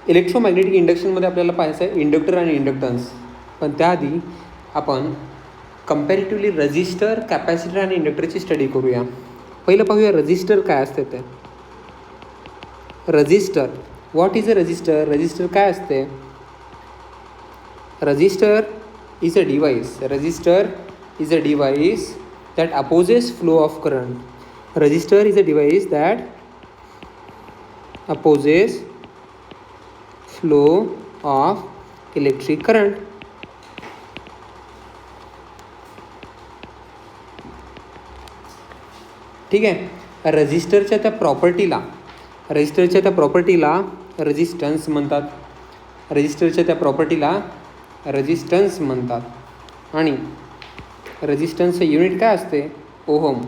Electromagnetic इंडक्शनमध्ये आपल्याला पाहायचं आहे इंडक्टर आणि इंडक्टन्स. पण त्याआधी आपण कंपॅरेटिव्हली रजिस्टर, कॅपॅसिटर आणि इंडक्टरची स्टडी करूया. पहिलं पाहूया रजिस्टर काय असते ते. Register, what is a resistor? Register काय असते? Register is a device. Register is a device that opposes flow of current. Resistor is a device that opposes flow of electric current. ठीक आहे. रजिस्टरच्या त्या प्रॉपर्टीला रेजिस्टन्स म्हणतात. रजिस्टरच्या त्या प्रॉपर्टीला रेजिस्टन्स म्हणतात. आणि रेजिस्टन्सचं युनिट काय असते? ओहम.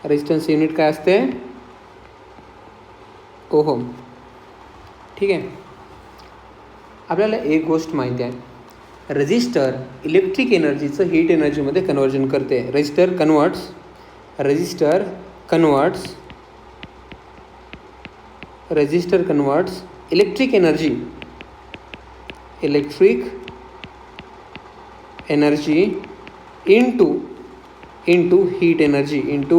रेजिस्टन्सचं युनिट काय असते? ओहम. ठीक आहे. आपल्याला एक गोष्ट माहिती आहे, रजिस्टर इलेक्ट्रिक एनर्जीचं हीट एनर्जीमध्ये कन्वर्जन करते. Register converts electric energy into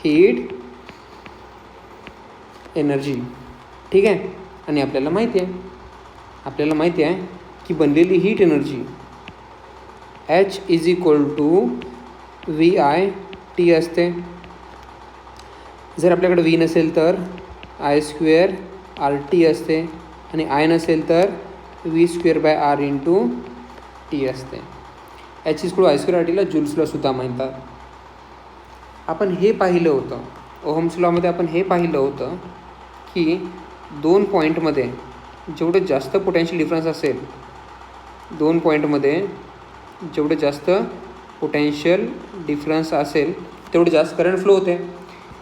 heat energy. ठीक आहे. आणि आपल्याला माहिती आहे की बनलेली हीट एनर्जी H = VI/T असते. जर आपल्याकडे V नसेल तर I² RT असते आणि I नसेल तर V²/R/T असते. H I² RTला जूल्स लॉ सुद्धा म्हणतात. आपण हे पाहिलं होतं ओहम्स लॉमध्ये, आपण हे पाहिलं होतं की दोन पॉईंटमध्ये जेवढं जास्त पोटेन्शियल डिफरन्स असेल, तेवढं जास्त करंट फ्लो होते.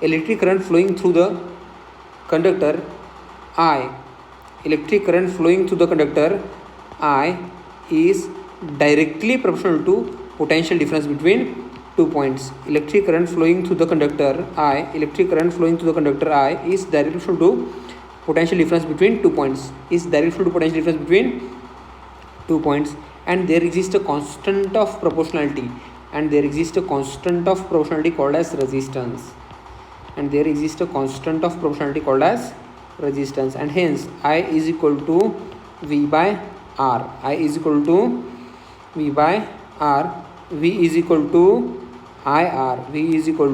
Electric current flowing through the conductor I is directly proportional to potential difference between 2 points. Electric current flowing through the conductor I is directly proportional to potential difference between 2 points. And there exists a constant of proportionality called as resistance. And hence I is equal to V/R. V is equal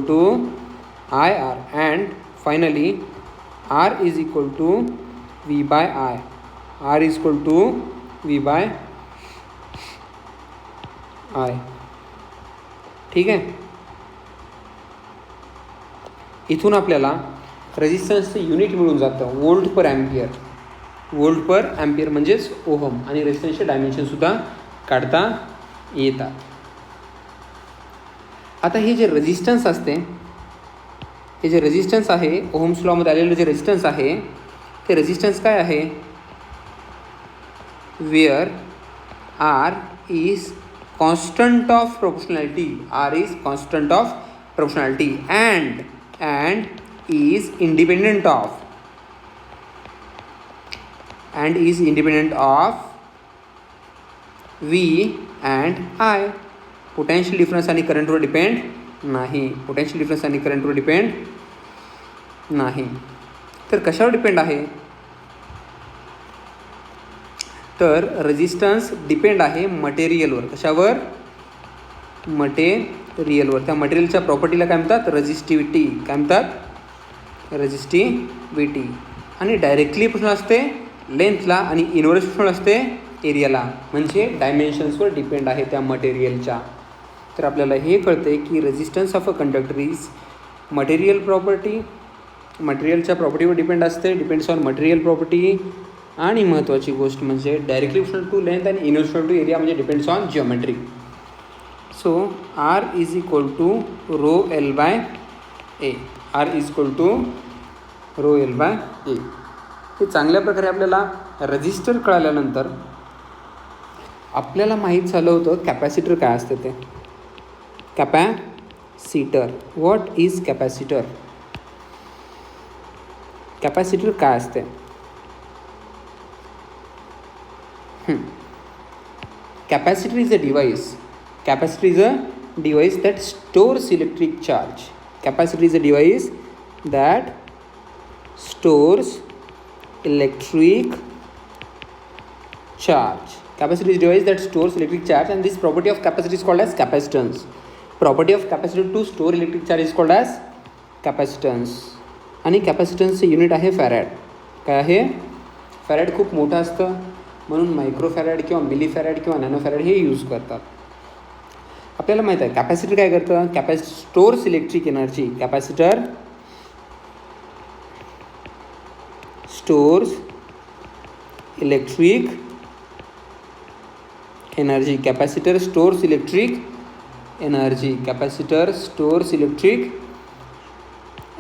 to IR. And finally R is equal to V/I. ठीक आहे. इथून आपल्याला रेजिस्टन्सचं unit मिळून जातं volt पर ampere म्हणजेच ohm. आणि रेजिस्टन्सचे डायमेन्शनसुद्धा काढता येतात. आता हे जे रेजिस्टन्स आहे, ओहम्स लॉमध्ये आलेलं जे रेजिस्टन्स आहे, ते रेजिस्टन्स काय आहे? Where R is constant of proportionality and is independent of V and I. Potential difference आणि करंटवर डिपेंड नाही. तर कशावर डिपेंड आहे? तर रेजिस्टन्स डिपेंड आहे मटेरियलवर. कशावर? मटेरियलवर. त्या मटेरियलच्या प्रॉपर्टीला काय म्हणतात? रेजिस्टिव्हिटी. आणि डायरेक्टली प्रोपोर्शनल असते लेंथला आणि इनव्हर्स प्रोपोर्शनल असते एरियाला. म्हणजे डायमेन्शन्सवर डिपेंड आहे त्या मटेरियलच्या. तर आपल्याला हे कळते की resistance of a conductor is मटेरियलच्या प्रॉपर्टीवर डिपेंड्स ऑन मटेरियल प्रॉपर्टी. आणि महत्त्वाची गोष्ट म्हणजे डायरेक्टली प्रोपोर्शनल टू लेंथ आणि इनव्हर्स प्रोपोर्शनल टू एरिया म्हणजे depends on geometry. So R is equal to ρL/A. हे चांगल्या प्रकारे आपल्याला रजिस्टर कळाल्यानंतर आपल्याला माहीत झालं होतं कॅपॅसिटर काय असते ते. Capacitor, what is capacitor? Capacitor काय असते? Capacitor is a device. Capacitor is a device that stores electric charge. Capacitor is a device that stores electric charge. Capacitor is a device that stores electric charge, and this property of capacitor is called as capacitance. Property of capacitor to store electric charge is called as capacitance. आणि कॅपॅसिटन्सचे unit आहे farad. काय आहे? Farad खूप मोठं असतं म्हणून microfarad किंवा मिलीफॅरॅड किंवा नॅनोफॅरॅड हे यूज करतात. आपल्याला माहीत आहे कॅपॅसिटर काय करतं? Stores electric energy. Capacitor stores electric energy. Capacitor stores electric energy. Capacitor stores electric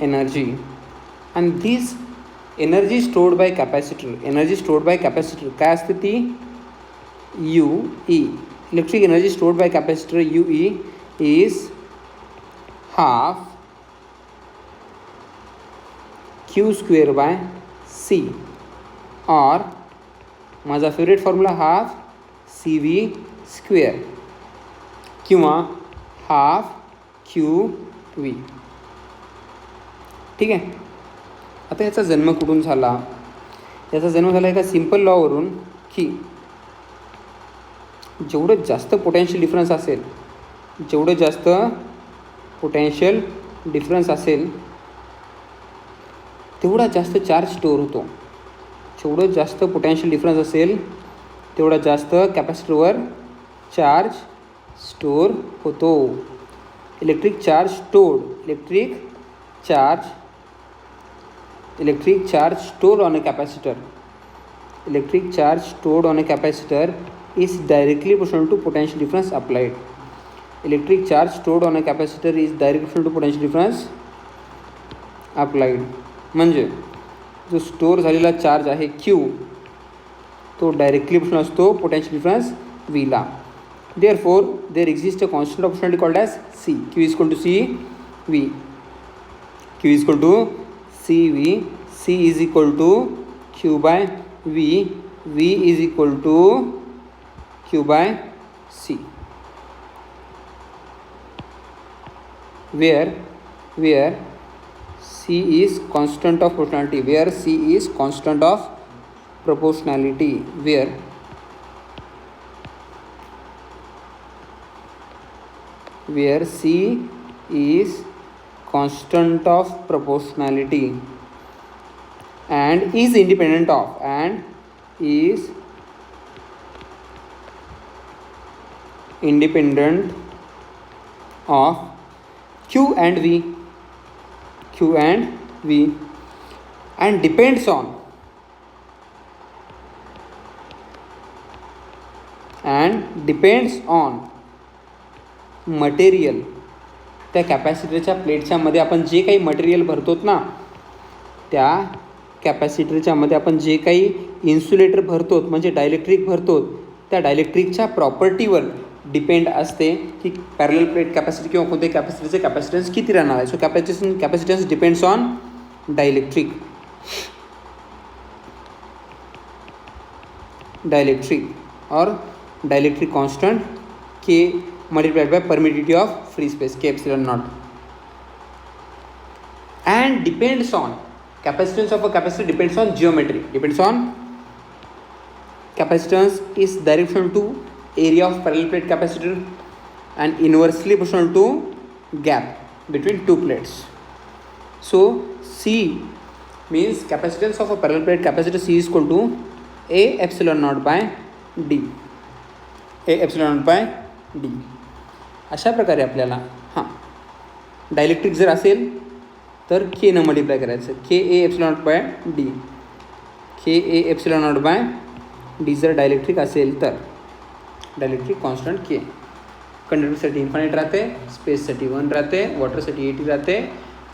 energy. and this energy stored by capacitor काय असते ती? UE. Electric energy stored by capacitor UE is half Q square by C, or माझा favourite formula half CV square किंवा half QV. ठीक आहे. आता याचा जन्म कुठून झाला? याचा जन्म झाला एका सिंपल लॉवरून की जेवढं जास्त पोटेन्शियल डिफरन्स असेल, जेवढं जास्त पोटेन्शियल डिफरन्स असेल तेवढा जास्त चार्ज स्टोअर होतो. जेवढं जास्त पोटेन्शियल डिफरन्स असेल तेवढा जास्त कॅपॅसिटरवर चार्ज स्टोअर होतो. Electric charge stored. Electric charge stored on a capacitor. Electric charge stored on a capacitor is directly proportional to potential difference applied. Electric charge stored on a capacitor is directly proportional to potential difference applied. म्हणजे जो store झालेला charge आहे Q तो directly proportional असतो potential difference V ला. Therefore there exists a constant of proportionality called as C. Q is equal to CV. Q is equal to CV. C is equal to Q by V. V is equal to Q by C. Where C is constant of proportionality. Where C is constant of proportionality. Where C is constant of proportionality and is independent of Q and V and depends on material. त्या कॅपॅसिटरच्या प्लेटच्या मध्ये आपण जे काही material भरतोत ना, त्या कॅपॅसिटरच्या मध्ये आपण जे काही इन्सुलेटर भरतो म्हणजे डायलेक्ट्रिक भरतो, त्या डायलेक्ट्रिकच्या प्रॉपर्टीवर डिपेंड असते की पॅरलल प्लेट कॅपॅसिटी किंवा कोणत्याही कॅपॅसिटरचे कॅपॅसिटन्स किती राहणार आहे. So capacitance depends on dielectric और dielectric constant K multiplied by permittivity of free space K epsilon naught, and depends on capacitance of a capacitor depends on geometry. Capacitance is directly proportional to area of parallel plate capacitor and inversely proportional to gap between two plates. So C means capacitance of a parallel plate capacitor C is equal to A epsilon naught by D. अशा प्रकारे आपल्याला dielectric जर असेल तर K न multiply करायचं. K A epsilon naught by D. K A epsilon naught by D जर dielectric असेल तर डायलेक्ट्रिक कॉन्स्टंट K. कंडक्टरसाठी इन्फायनाईट राहते, स्पेससाठी 1 राहते, वॉटरसाठी 80 राहते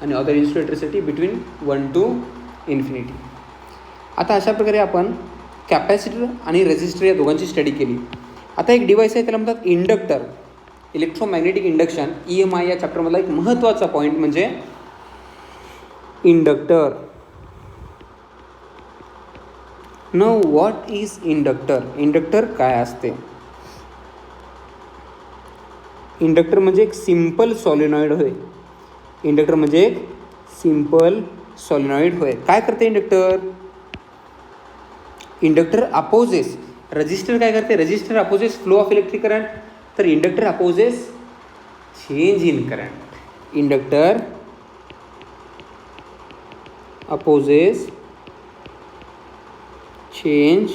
आणि अदर इन्सुलेटरसाठी बिटवीन 1 to इन्फिनिटी. आता अशा प्रकारे आपण कॅपॅसिटर आणि रेझिस्टर या दोघांची स्टडी केली. आता एक डिव्हाइस आहे त्याला म्हणतात इंडक्टर. इलेक्ट्रोमॅग्नेटिक इंडक्शन EMI या चॅप्टरमधला एक महत्त्वाचा पॉईंट म्हणजे इंडक्टर. न व्हॉट इज इंडक्टर? इंडक्टर काय असते? इंडक्टर म्हणजे एक सिम्पल सॉलिनॉइड होय. इंडक्टर म्हणजे एक सिम्पल सॉलिनॉइड होय. काय करते इंडक्टर? Inductor opposes. रजिस्टर काय करते? Resistor opposes flow of electric current. तर inductor opposes change in current. Inductor opposes change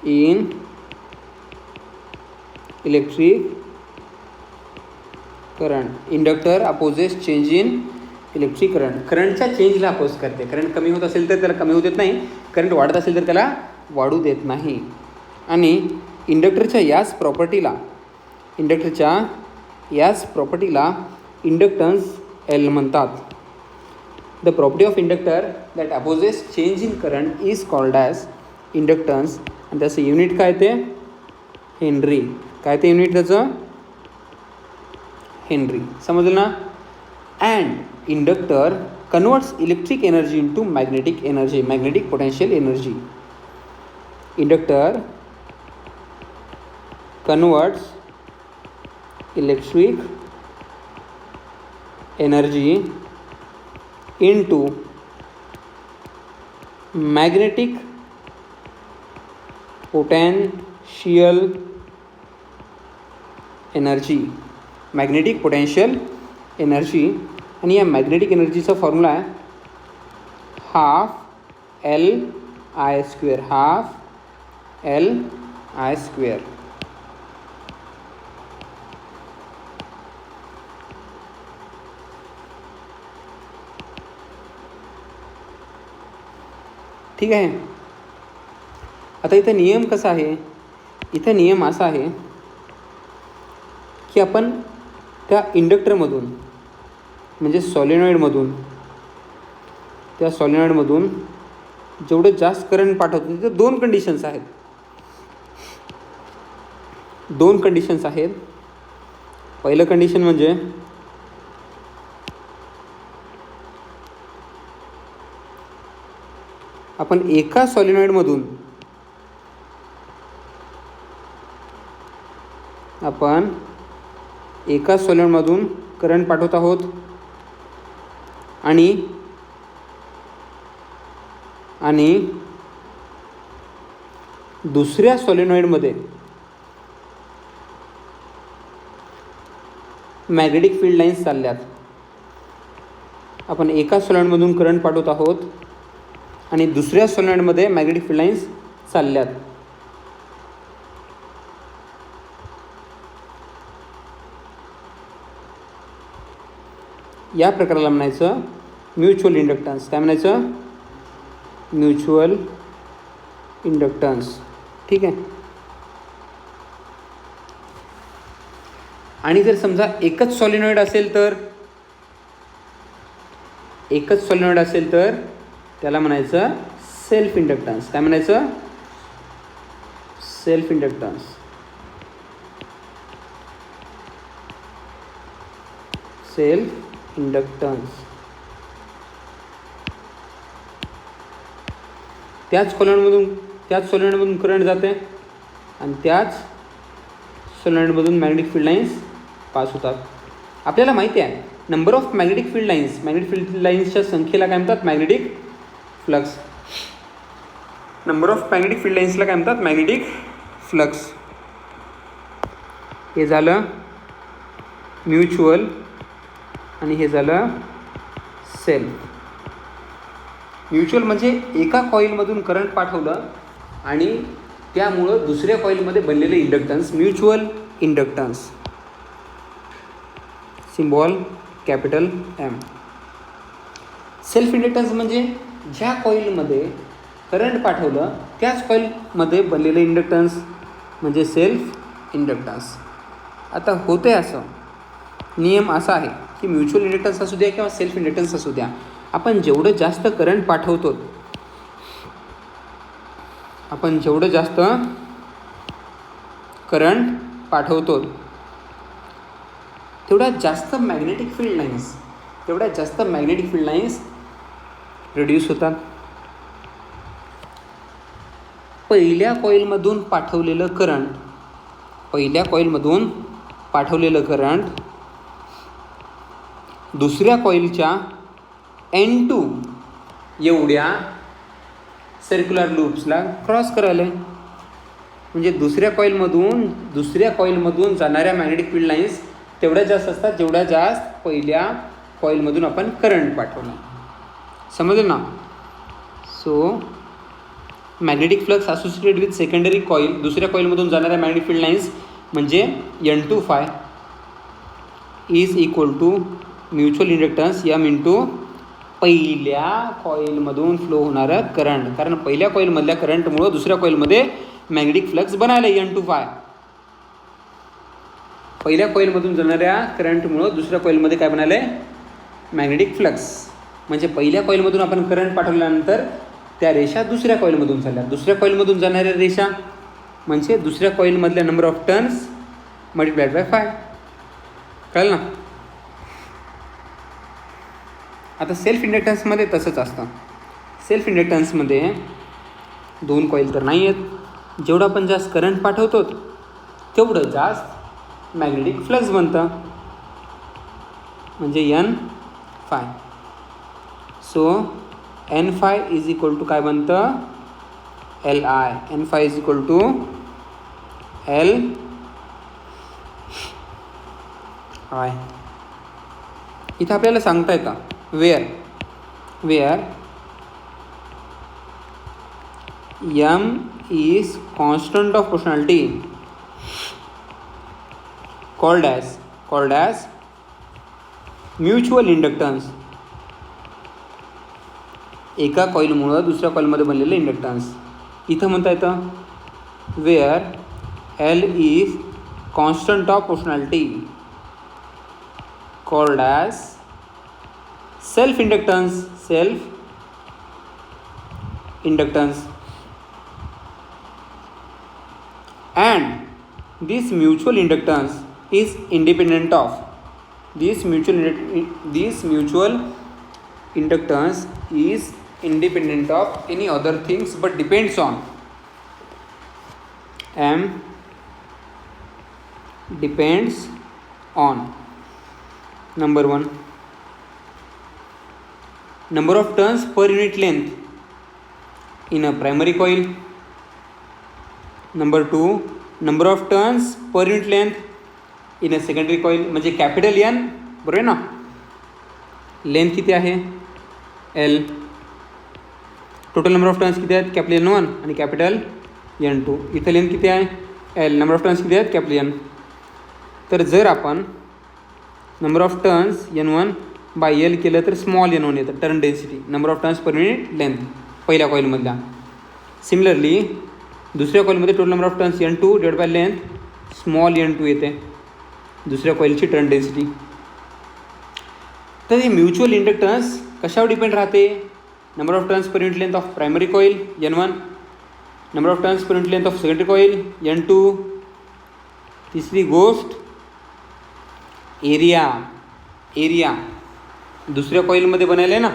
in electric current. Inductor opposes change in electric current. करंटच्या चेंजला अपोज करते. करंट कमी होत असेल तर त्याला कमी होऊ देत नाही, करंट वाढत असेल तर त्याला वाढू देत नाही. आणि इंडक्टरच्या याच प्रॉपर्टीला इंडक्टन्स एल म्हणतात. The property of inductor that opposes change in current is called as inductance. आणि त्याचं युनिट काय ते? हेनरी. काय ते युनिट त्याचं? हेनरी. समजलं ना? And inductor converts electric energy into magnetic energy, magnetic potential energy. Inductor converts electric energy into magnetic potential energy. Magnetic potential energy. आणि या मॅग्नेटिक एनर्जीचा फॉर्म्युला आहे ½ Li². ठीक आहे. आता इथं नियम कसा आहे? इथं नियम असा आहे की आपण त्या इंडक्टरमधून म्हणजे त्या सॉलिनॉइडमधून जेवढं जास्त करंट पाठवतो तिथं दोन कंडिशन्स आहेत. पहिलं कंडिशन म्हणजे आपण एका सॉलिनॉइडमधून करंट पाठवत आहोत आणि दुसऱ्या सॉलिनॉइडमध्ये मॅग्नेटिक फील्ड लाईन्स चालल्यात. आपण एका सॉलिनॉइडमधून करंट पाठवत आहोत आणि दुसऱ्या सॉलिनॉइडमध्ये मॅग्नेटिक फील्ड लाईन्स चालल्यात. या प्रकाराला म्हणायचं म्युच्युअल इंडक्टन्स. काय म्हणायचं? Mutual inductance. ठीक आहे. आणि जर समजा एकच सॉलिनॉइड असेल तर त्याला म्हणायचं सेल्फ इंडक्टन्स. काय म्हणायचं? Self inductance. त्याच सॉलिनॉइडमधून करंट जाते आणि त्याच सॉलिनॉइडमधून मॅग्नेटिक फील्ड लाईन्स पास होतात. आपल्याला माहिती आहे नंबर ऑफ मॅग्नेटिक फील्ड लाईन्सच्या संख्येला काय म्हणतात? Magnetic flux. Number of magnetic field लाईन्सला काय म्हणतात? Magnetic flux. हे झालं म्युच्युअल आणि हे झालं सेल्फ. म्युच्युअल म्हणजे एका कॉईलमधून करंट पाठवलं आणि त्यामुळं दुसऱ्या कॉईलमध्ये बनलेले inductance, mutual inductance. Symbol capital M. Self inductance म्हणजे ज्या कॉईलमध्ये करंट पाठवलं त्याच कॉईलमध्ये बनलेले इंडक्टन्स म्हणजे सेल्फ इंडक्टन्स. आता होते असं, नियम असा आहे की म्युच्युअल इंडक्टन्स असू द्या किंवा सेल्फ इंडक्टन्स असू द्या, आपण जेवढं जास्त करंट पाठवतो तेवढ्या जास्त मॅग्नेटिक फील्ड लाईन्स रिड्यूस होतात. पहिल्या कॉईलमधून पाठवलेलं करंट दुसऱ्या कॉईलच्या N2 एवढ्या सर्क्युलर लूप्सला क्रॉस करायला. म्हणजे दुसऱ्या कॉईलमधून जाणाऱ्या मॅग्नेटिक फील्ड लाईन्स तेवढ्या जास्त असतात जेवढ्या जास्त पहिल्या कॉईलमधून आपण करंट पाठवला. समजलं ना. So magnetic flux associated with secondary coil, दुसऱ्या कॉईलमधून जाणाऱ्या मॅग्नेटिक फील्ड लाईन्स म्हणजे N2 phi is equal to mutual inductance M into पहिल्या कॉईलमधून फ्लो होणारं करंट. कारण पहिल्या कॉईलमधल्या करंटमुळं दुसऱ्या कॉईलमध्ये मॅग्नेटिक फ्लक्स बनायला N2 फाय. पहिल्या कॉईलमधून जाणाऱ्या करंटमुळं दुसऱ्या कॉईलमध्ये काय बनायला आहे, मॅग्नेटिक फ्लक्स. म्हणजे पहिल्या कॉईलमधून आपण करंट पाठवल्यानंतर त्या रेषा दुसऱ्या कॉईलमधून चालल्या. दुसऱ्या कॉईलमधून जाणाऱ्या रेषा म्हणजे दुसऱ्या कॉईलमधल्या number of turns multiplied by 5. कळलं ना. आता सेल्फ इंडक्टन्समध्ये तसंच असतं. सेल्फ इंडक्टन्समध्ये दोन कॉईल तर नाही आहेत. जेवढं आपण जास्त करंट पाठवतो तेवढं जास्त मॅग्नेटिक फ्लक्स बनतं, म्हणजे N phi. So N phi is equal to काय बनतं, LI. N phi is equal to LI. इथं आपल्याला सांगता येतं where M is constant of proportionality called as mutual inductance. एका कॉईलमुळं दुसऱ्या कॉईलमध्ये बनलेलं इंडक्टन्स. इथं म्हणता येतं wear L is constant of proportionality called as self inductance. And this mutual inductance is independent of this mutual inductance is independent of any other things but depends on M depends on number 1 number of turns per unit length in a primary coil. Number 2 number of turns per unit length in a secondary coil. म्हणजे capital N बरोबर आहे ना. Length किती आहे L. Total number of turns किती आहेत capital N1 आणि capital N2. इथं लेंथ किती आहे L. नंबर ऑफ टर्न्स किती आहेत कॅपिटल N. तर जर आपण number of turns N1 by L केलं तर स्मॉल N1 येतं. Turn density number of turns per minute length पहिल्या कॉईलमधल्या. सिमिलरली दुसऱ्या कॉईलमध्ये total number of turns N2 divide by length small N2 येते दुसऱ्या कॉईलची टर्न डेन्सिटी. तर हे म्युच्युअल इंडक्टन्स कशावर डिपेंड राहते, number of turns per unit length of primary coil N1, number of turns per unit length of secondary coil N2. तिसरी गोष्ट area दुसऱ्या कॉईलमध्ये बनायला आहे ना.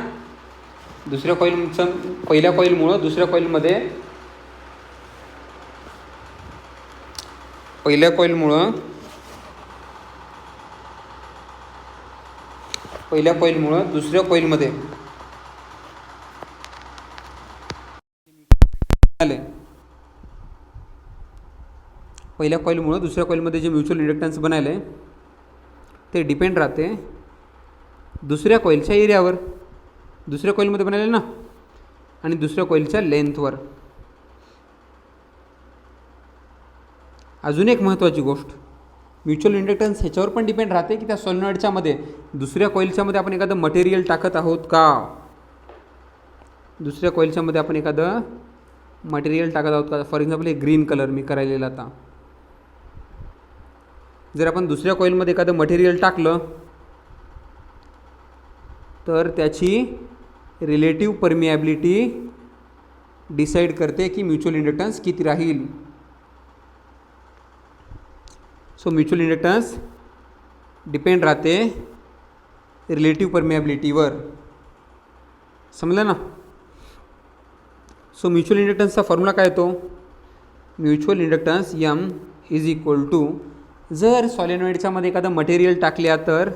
दुसऱ्या कॉईलचं पहिल्या कॉईलमुळं दुसऱ्या कॉईलमध्ये पहिल्या कॉईलमुळं दुसऱ्या कॉईलमध्ये पहिल्या कॉईलमुळं दुसऱ्या कॉईलमध्ये जे म्युच्युअल इंडक्टन्स बनायले ते डिपेंड राहते दुसऱ्या कॉईलच्या एरियावर. दुसऱ्या कॉईलमध्ये बनायले ना आणि दुसऱ्या कॉईलच्या लेंथवर. अजून एक महत्त्वाची गोष्ट, म्युच्युअल इंडक्टन्स ह्याच्यावर पण डिपेंड राहते की त्या सॉलिनॉइडच्या मध्ये दुसऱ्या कॉईलच्यामध्ये आपण एखादं मटेरियल टाकत आहोत का. दुसऱ्या कॉईलच्यामध्ये आपण एखादं मटेरियल टाकत आहोत का. फॉर एक्झाम्पल हे ग्रीन कलर मी करायलेला आता. जर आपण दुसऱ्या कॉईलमध्ये एखादं मटेरियल टाकलं तर त्याची रिलेटिव्ह परमिएबिलिटी डिसाईड करते की म्युच्युअल इंडक्टन्स किती राहील. सो म्युच्युअल इंडक्टन्स डिपेंड राहते रिलेटिव्ह परमिएबिलिटीवर. समजलं ना. सो म्युच्युअल इंडक्टन्सचा फॉर्म्युला काय येतो, mutual inductance M is equal to, जर सॉलिनॉइडच्या मध्ये एखादं मटेरियल टाकल्या तर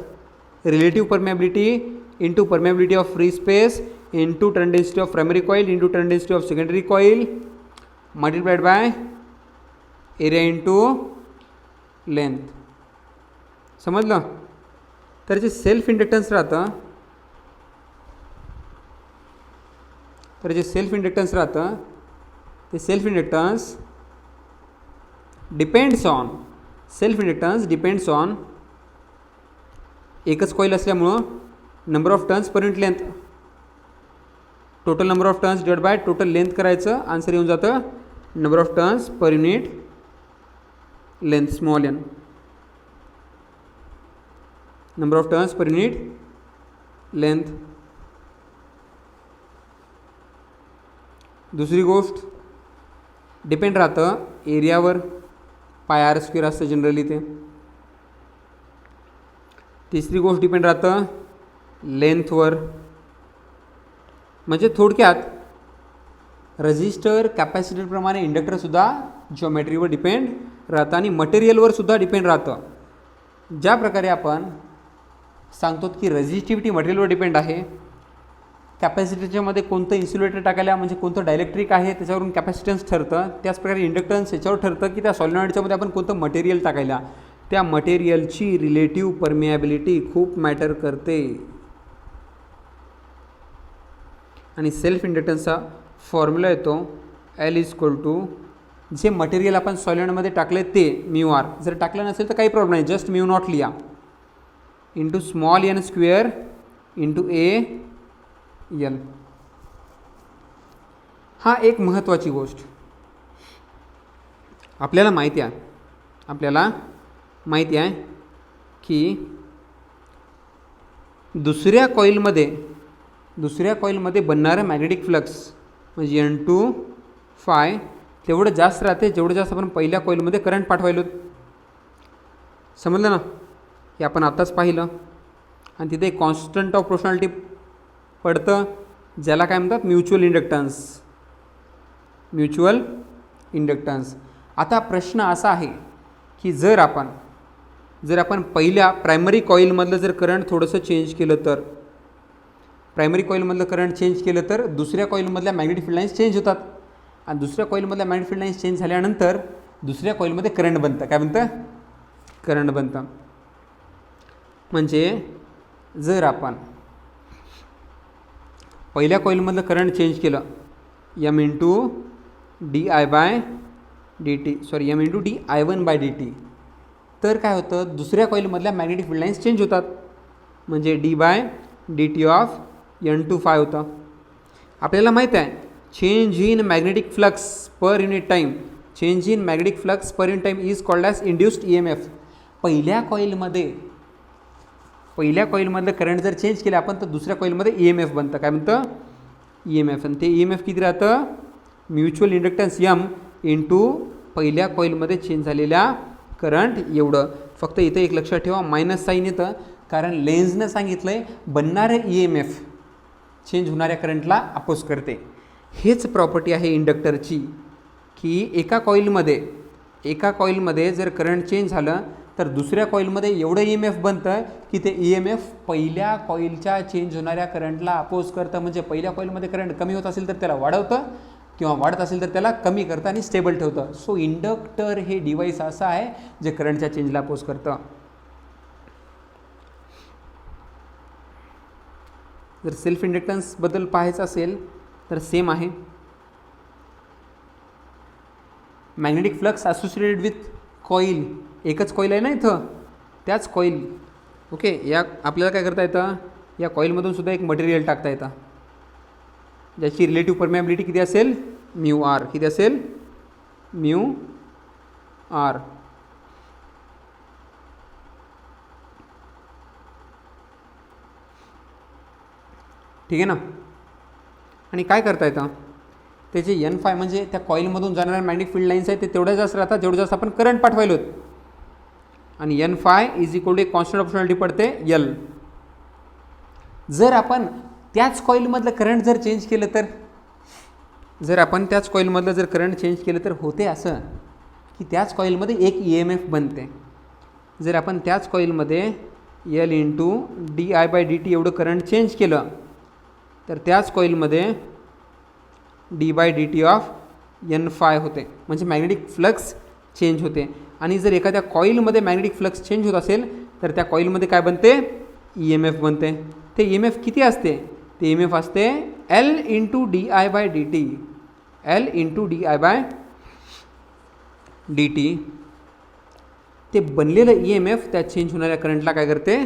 relative permeability into permeability of free space into turn density of primary coil into turn density of secondary coil multiplied by area into length. समजलं. तर जे self inductance राहतं, ते सेल्फ इंडक्टन्स डिपेंड्स ऑन एकच coil असल्यामुळं number of turns per unit length, total number of turns divide by total length करायचं, answer येऊन जातं number of turns per unit length, small N, number of turns per unit length. दुसरी गोष्ट depend राहतं एरियावर, पाय R square असतं generally ते. तिसरी गोष्ट डिपेंड राहतं लेंथवर. म्हणजे थोडक्यात रजिस्टर कॅपॅसिटरप्रमाणे इंडक्टरसुद्धा जॉमेट्रीवर डिपेंड राहतं आणि मटेरियलवर सुद्धा डिपेंड राहतं. ज्या प्रकारे आपण सांगतो की रेझिस्टिव्हिटी मटेरियलवर डिपेंड आहे, कॅपॅसिटरच्यामध्ये कोणतं इन्सुलेटर टाकायला म्हणजे कोणतं डायलेक्ट्रिक आहे त्याच्यावरून कॅपॅसिटन्स ठरतं, त्याचप्रकारे इंडक्टन्स याच्यावर ठरतं की त्या सॉलिनॉइडच्यामध्ये आपण कोणतं मटेरियल टाकायला, त्या मटेरियलची रिलेटिव्ह परमिएबिलिटी खूप मॅटर करते. आणि सेल्फ इंडक्टन्सचा फॉर्म्युला येतो एल इज इक्वल टू, जे मटेरियल आपण सॉलिनॉइडमध्ये टाकले ते म्यू आर, जर टाकलं नसेल तर काही प्रॉब्लेम नाही, जस्ट म्यू नॉट लिहा, into small N square into A L. हा एक महत्त्वाची गोष्ट आपल्याला माहिती आहे की दुसऱ्या कॉईलमध्ये बनणारं मॅग्नेटिक फ्लक्स म्हणजे N2 तेवढं जास्त राहते जेवढं जास्त आपण पहिल्या कॉईलमध्ये करंट पाठवायलो. समजलं ना. हे आपण आत्ताच पाहिलं. आणि तिथे एक कॉन्स्टंट ऑफ प्रोपोर्शनॅलिटी पडतं ज्याला काय म्हणतात म्युच्युअल इंडक्टन्स. आता प्रश्न असा आहे की जर आपण पहिल्या प्रायमरी कॉईलमधलं जर करंट थोडंसं चेंज केलं तर दुसऱ्या कॉईलमधल्या मॅग्नेटिक फील्ड लाईन्स चेंज होतात आणि दुसऱ्या कॉईलमधल्या मॅग्नेटिक फील्ड लाईन्स चेंज झाल्यानंतर दुसऱ्या कॉईलमध्ये करंट बनतं. काय बनतं? करंट बनतं. म्हणजे जर आपण पहिल्या कॉईलमधलं करंट चेंज केलं M into D I one by D T, तर काय होतं दुसऱ्या कॉईलमधल्या मॅग्नेटिक फील्ड लाईन्स चेंज होतात म्हणजे D by D T of N2 होतं. आपल्याला माहीत आहे change in magnetic flux per unit time is called as induced EMF. पहिल्या कॉईलमधलं करंट जर चेंज केलं आपण तर दुसऱ्या कॉईलमध्ये EMF बनतं. काय म्हणतं? EMF. आणि ते EMF किती राहतं? म्युच्युअल इंडक्टन्स यम इंटू पहिल्या कॉईलमध्ये चेंज झालेल्या करंट एवढं. फक्त इथं एक लक्षात ठेवा मायनस साईन येतं कारण लेन्सनं सांगितलं आहे बनणारे EMF चेंज होणाऱ्या करंटला अपोज करते. हेच प्रॉपर्टी आहे इंडक्टरची की एका कॉईलमध्ये जर करंट चेंज झालं तर दुसऱ्या कॉईलमध्ये एवढं EMF बनतं की ते EMF पहिल्या कॉईलच्या चेंज होणाऱ्या करंटला अपोज करतं. म्हणजे पहिल्या कॉईलमध्ये करंट कमी होत असेल तर त्याला वाढवतं किंवा वाढत असेल तर त्याला कमी करतं आणि स्टेबल ठेवतं. सो इंडक्टर हे डिव्हाइस असं आहे जे करंटच्या चेंजला अपोज करतं. जर सेल्फ इंडक्टन्सबद्दल पाहायचं असेल तर सेम आहे. Magnetic flux associated with coil, एकच कॉईल आहे ना इथं, त्याच कॉईल. ओके, या आपल्याला काय करता येतं या कॉईलमधून सुद्धा एक मटेरियल टाकता येतं ज्याची रिलेटिव्ह परमिएबिलिटी किती असेल म्यू आर. किती असेल? Mu R. ठीक आहे ना. आणि काय करता येतं त्याचे N5 म्हणजे त्या कॉईलमधून जाणाऱ्या मॅग्नेटिक फील्ड लाईन्स आहेत ते तेवढ्या जास्त राहतात जेवढं जास्त आपण करंट पाठवायलो. आणि N5 इज इक्वल टू एक कॉन्स्टंट ऑफ प्रोपोर्शनॅलिटी पडते L. जर आपण त्याच कॉईलमधलं करंट जर चेंज केलं तर जर आपण त्याच कॉईलमधलं जर करंट चेंज केलं तर होते असं की त्याच कॉईलमध्ये एक EMF बनते. जर आपण त्याच कॉईलमध्ये L इंटू di/dt एवढं करंट चेंज केलं तर त्याच कॉईलमध्ये d/dt ऑफ N phi होते, म्हणजे मॅग्नेटिक फ्लक्स चेंज होते. आणि जर एखाद्या कॉईलमध्ये मॅग्नेटिक फ्लक्स चेंज होत असेल तर त्या कॉईलमध्ये काय बनते, EMF बनते. ते EMF किती असते, ते EMF असते L into di/dt, L into di/dt. ते बनलेलं EMF त्या चेंज होणाऱ्या करंटला काय करते,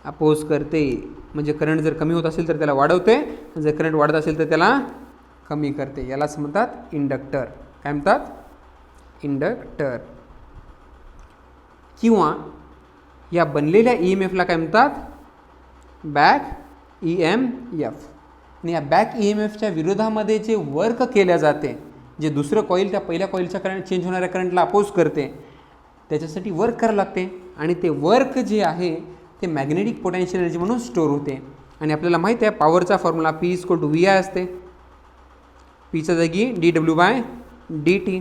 अपोज करते. म्हणजे करंट जर कमी होत असेल तर त्याला वाढवते, जर करंट वाढत असेल तर त्याला कमी करते. यालाच म्हणतात इंडक्टर. काय म्हणतात, इंडक्टर. किंवा या बनलेल्या EMFला काय म्हणतात, बॅक EMF. आणि या बॅक EMFच्या विरोधामध्ये जे वर्क केल्या जाते, जे दुसरं कॉईल त्या पहिल्या कॉईलच्या करंट चेंज होणाऱ्या करंटला अपोज करते, त्याच्यासाठी वर्क करावं लागते. आणि ते वर्क जे आहे ते मॅग्नेटिक पोटेन्शियल एनर्जी म्हणून स्टोअर होते. आणि आपल्याला माहीत आहे पॉवरचा फॉर्म्युला P=VI असते. पीच्या जागी dw/dt,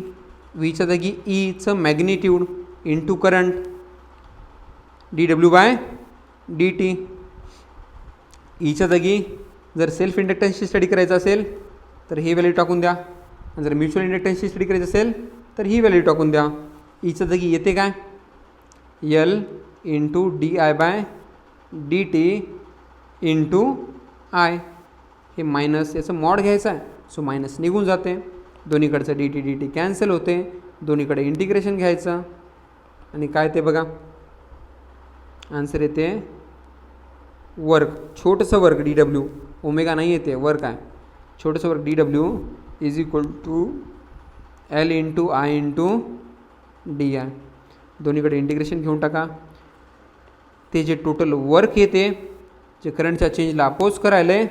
व्हीच्या जागी ईचं मॅग्निट्यूड इंटू करंट dw/dt. ईच्या जागी जर सेल्फ इंडक्टन्सची स्टडी करायचं असेल तर ही व्हॅल्यू टाकून द्या, जर म्युच्युअल इंडक्टन्सची स्टडी करायची असेल तर ही व्हॅल्यू टाकून द्या. ईच्या जागी येते काय, L into di/dt into I. हे मायनस याचं मॉड घ्यायचं आहे, सो मायनस निघून जाते. दोन्हीकडचं dt कॅन्सल होते, दोन्हीकडे इंटिग्रेशन घ्यायचं आणि काय ते बघा आन्सर येते वर्क, छोटंसं वर्क dw, ओमेगा नाही येते, वर्क आहे. छोटंसं work dw is equal to L into I into di. दोन्हीकडे इंटिग्रेशन घेऊन टाका. ते जे टोटल वर्क येते जे करंटच्या चेंजला अपोज करायला आहे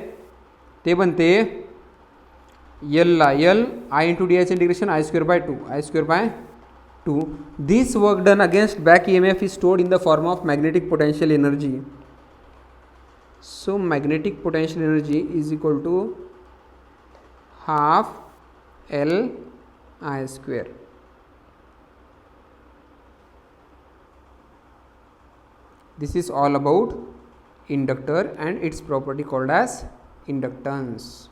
ते बनते Lला L, I इंटू di चं integration I²/2. This work done against back EMF is stored in the form of magnetic potential energy. So magnetic potential energy is equal to half L_I². This is all about inductor and its property called as inductance.